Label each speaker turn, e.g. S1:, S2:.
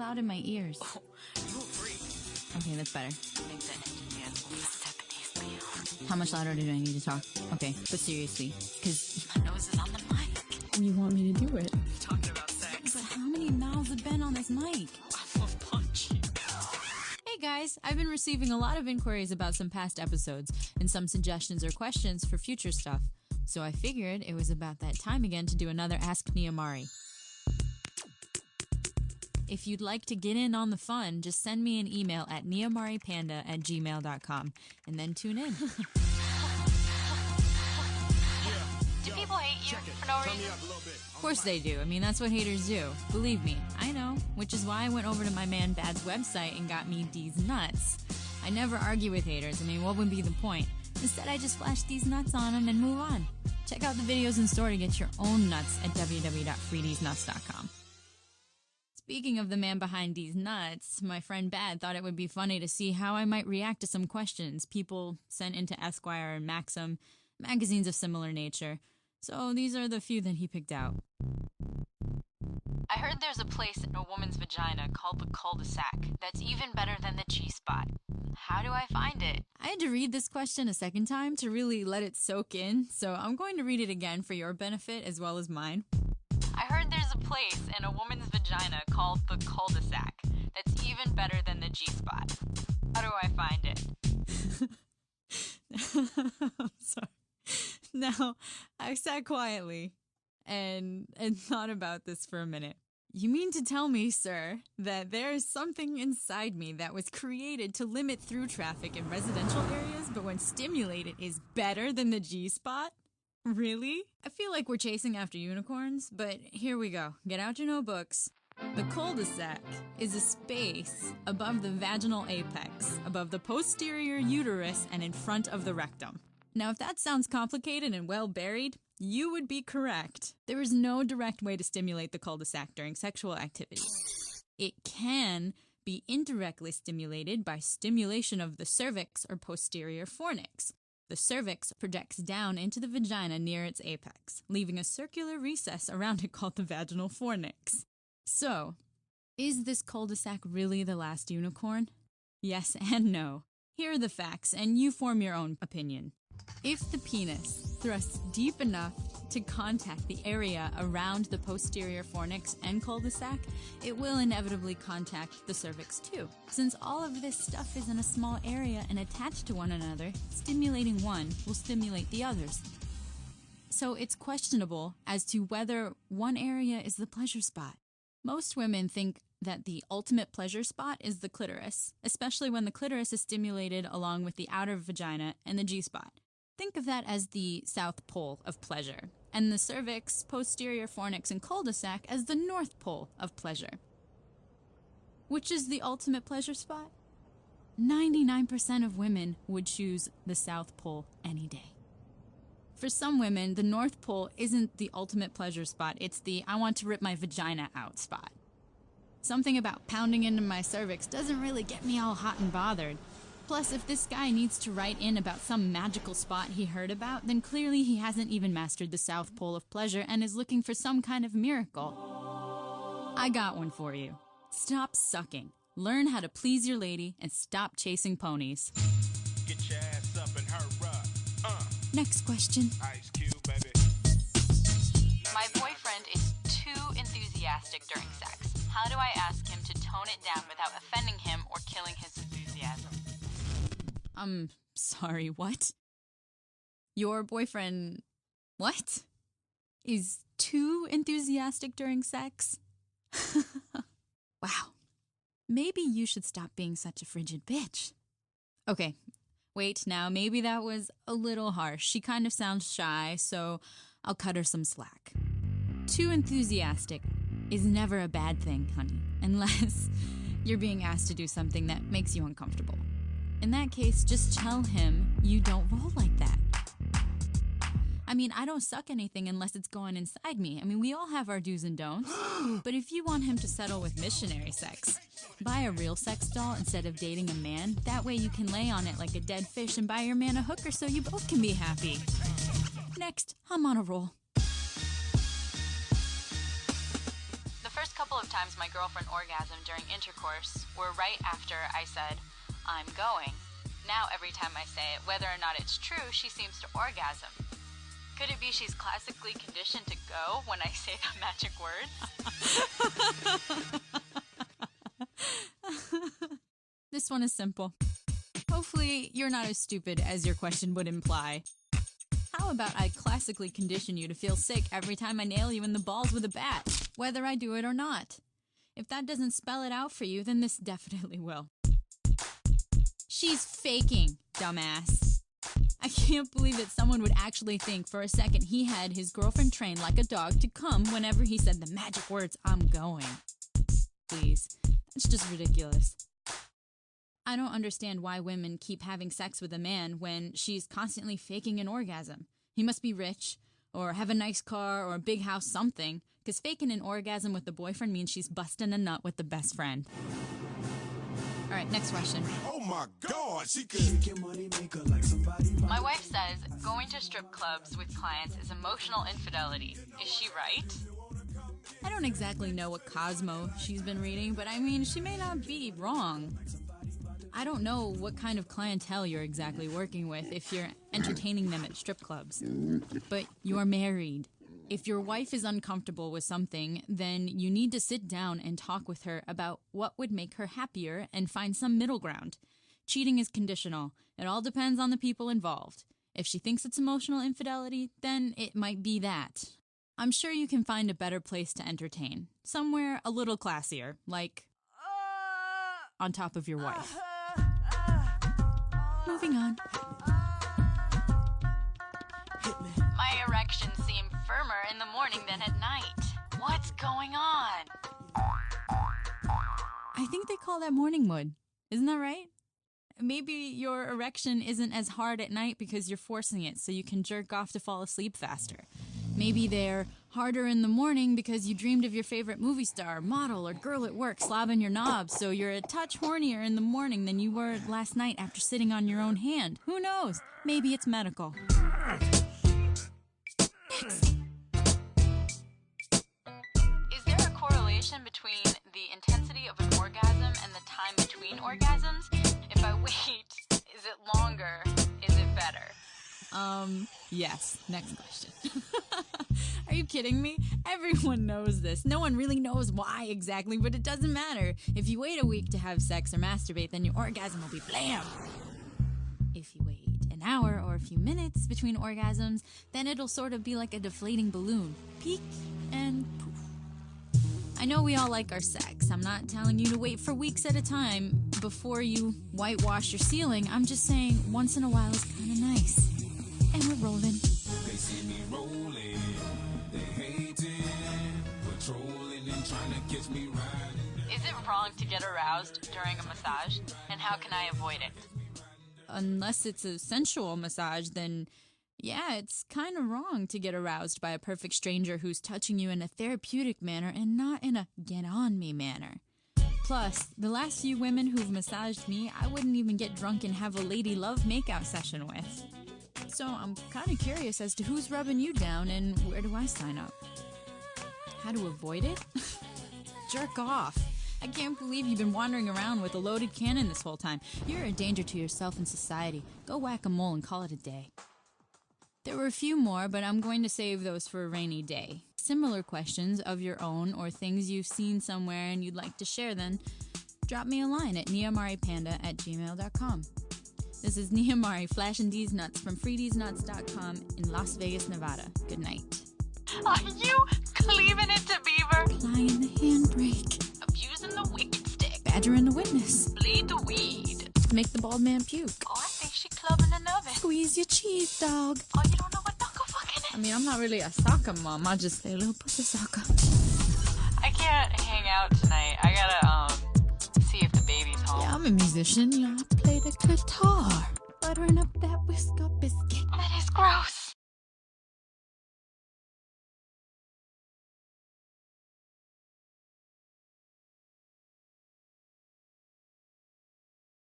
S1: loud in my ears.
S2: Oh, you a freak.
S1: Okay, that's better.
S2: Make that dance over 70s pounds.
S1: How much louder do I need to talk? Okay, but seriously, because
S2: My nose is on the mic.
S1: you want me to do it.
S2: Talking about sex.
S1: But how many mouths have been on this mic?
S2: I will punch you.
S1: Hey guys, I've been receiving a lot of inquiries about some past episodes and some suggestions or questions for future stuff. So I figured it was about that time again to do another Ask Niamari. If you'd like to get in on the fun, just send me an email at niamaripanda@gmail.com and then tune in.
S3: Do people hate you for no reason?
S1: Of course they do. I mean, that's what haters do. Believe me, I know. Which is why I went over to my man Bad's website and got me these nuts. I never argue with haters. I mean, what would be the point? Instead, I just flash these nuts on them and move on. Check out the videos in store to get your own nuts at www.freethesnuts.com. Speaking of the man behind these nuts, my friend Bad thought it would be funny to see how I might react to some questions people sent into Esquire and Maxim, magazines of similar nature. So these are the few that he picked out.
S3: I heard there's a place in a woman's vagina called the cul-de-sac that's even better than the G-spot. How do I find it?
S1: I had to read this question a second time to really let it soak in, so I'm going to read it again for your benefit as well as mine.
S3: I heard there's a place in a woman's vagina called the cul-de-sac that's even better than the G-spot. How do I find it?
S1: I'm sorry. Now, I sat quietly and thought about this for a minute. You mean to tell me, sir, that there is something inside me that was created to limit through traffic in residential areas, but when stimulated is better than the G-spot? Really? I feel like we're chasing after unicorns, but here we go. Get out your notebooks. The cul-de-sac is a space above the vaginal apex, above the posterior uterus, and in front of the rectum. Now, if that sounds complicated and well buried, you would be correct. There is no direct way to stimulate the cul-de-sac during sexual activity. It can be indirectly stimulated by stimulation of the cervix or posterior fornix. The cervix projects down into the vagina near its apex, leaving a circular recess around it called the vaginal fornix. So, is this cul-de-sac really the last unicorn? Yes and no. Here are the facts, and you form your own opinion. If the penis thrusts deep enough to contact the area around the posterior fornix and cul-de-sac, it will inevitably contact the cervix too. Since all of this stuff is in a small area and attached to one another, stimulating one will stimulate the others. So it's questionable as to whether one area is the pleasure spot. Most women think that the ultimate pleasure spot is the clitoris, especially when the clitoris is stimulated along with the outer vagina and the G-spot. Think of that as the south pole of pleasure, and the cervix, posterior fornix, and cul-de-sac as the north pole of pleasure. Which is the ultimate pleasure spot? 99% of women would choose the south pole any day. For some women, the north pole isn't the ultimate pleasure spot, it's the I want to rip my vagina out spot. Something about pounding into my cervix doesn't really get me all hot and bothered. Plus, if this guy needs to write in about some magical spot he heard about, then clearly he hasn't even mastered the south pole of pleasure and is looking for some kind of miracle. I got one for you. Stop sucking. Learn how to please your lady and stop chasing ponies.
S4: Get your ass up and hurry.
S1: Next question.
S4: Ice Cube, baby.
S3: My boyfriend is too enthusiastic during sex. How do I ask him to tone it down without offending him or killing his enthusiasm?
S1: Sorry, what? Your boyfriend, what? Is too enthusiastic during sex? Wow. Maybe you should stop being such a frigid bitch. Okay, wait, now maybe that was a little harsh. She kind of sounds shy, so I'll cut her some slack. Too enthusiastic is never a bad thing, honey, unless you're being asked to do something that makes you uncomfortable. In that case, just tell him you don't roll like that. I mean, I don't suck anything unless it's going inside me. I mean, we all have our do's and don'ts. But if you want him to settle with missionary sex, buy a real sex doll instead of dating a man. That way you can lay on it like a dead fish and buy your man a hooker so you both can be happy. Next, I'm on a roll.
S3: The first couple of times my girlfriend orgasmed during intercourse were right after I said, I'm going. Now every time I say it, whether or not it's true, she seems to orgasm. Could it be she's classically conditioned to go when I say the magic words?
S1: This one is simple. Hopefully, you're not as stupid as your question would imply. How about I classically condition you to feel sick every time I nail you in the balls with a bat, whether I do it or not? If that doesn't spell it out for you, then this definitely will. She's faking, dumbass. I can't believe that someone would actually think for a second he had his girlfriend trained like a dog to come whenever he said the magic words, I'm going. Please, that's just ridiculous. I don't understand why women keep having sex with a man when she's constantly faking an orgasm. He must be rich, or have a nice car, or a big house, something, because faking an orgasm with the boyfriend means she's busting a nut with the best friend. All right, next question.
S5: Oh my God, she could get money maker like somebody.
S3: My wife says going to strip clubs with clients is emotional infidelity. Is she right?
S1: I don't exactly know what Cosmo she's been reading, but I mean, she may not be wrong. I don't know what kind of clientele you're exactly working with if you're entertaining them at strip clubs. But you're married. If your wife is uncomfortable with something, then you need to sit down and talk with her about what would make her happier and find some middle ground. Cheating is conditional. It all depends on the people involved. If she thinks it's emotional infidelity, then it might be that. I'm sure you can find a better place to entertain. Somewhere a little classier, like on top of your wife. Moving on.
S3: My erections seem firmer in the morning than at night. What's going on?
S1: I think they call that morning wood. Isn't that right? Maybe your erection isn't as hard at night because you're forcing it so you can jerk off to fall asleep faster. Maybe they're harder in the morning because you dreamed of your favorite movie star, model, or girl at work slobbing your knob, so you're a touch hornier in the morning than you were last night after sitting on your own hand. Who knows? Maybe it's medical. Next.
S3: Is there a correlation between the intensity of an orgasm and the time between orgasms? If I wait, is it longer? Is it better?
S1: Yes. Next question. Are you kidding me? Everyone knows this. No one really knows why exactly, but it doesn't matter. If you wait a week to have sex or masturbate, then your orgasm will be blam. If you wait an hour or a few minutes between orgasms, then it'll sort of be like a deflating balloon. Peak and poof. I know we all like our sex. I'm not telling you to wait for weeks at a time before you whitewash your ceiling. I'm just saying once in a while is kind of nice. And we're rolling.
S5: They see me rolling, they hating, patrolling and trying to catch me riding.
S3: Is it wrong to get aroused during a massage? And how can I avoid it?
S1: Unless it's a sensual massage, then yeah, it's kind of wrong to get aroused by a perfect stranger who's touching you in a therapeutic manner and not in a get-on-me manner. Plus, the last few women who've massaged me, I wouldn't even get drunk and have a lady love makeout session with. So I'm kind of curious as to who's rubbing you down and where do I sign up? How to avoid it? Jerk off. I can't believe you've been wandering around with a loaded cannon this whole time. You're a danger to yourself and society. Go whack-a-mole and call it a day. There were a few more, but I'm going to save those for a rainy day. Similar questions of your own or things you've seen somewhere and you'd like to share, then drop me a line at niamaripanda@gmail.com. This is Niamari flashing these nuts from freethesnuts.com in Las Vegas, Nevada. Good night.
S3: Are you cleaving it to Beaver?
S1: Applying the handbrake.
S3: Abusing the wicked stick?
S1: Badgering the witness.
S3: Bleed the weed?
S1: Make the bald man puke.
S3: Oh, I think she clubbing an oven.
S1: Squeeze your cheese, dog.
S3: Oh, you don't know what knuckle fucking is?
S1: I mean, I'm not really a soccer mom. I just say a little pussy soccer.
S3: I can't hang out tonight. I gotta, see if the baby's home.
S1: Yeah, I'm a musician. You know, I play the guitar. Buttering up that Whisper biscuit.
S3: That is gross.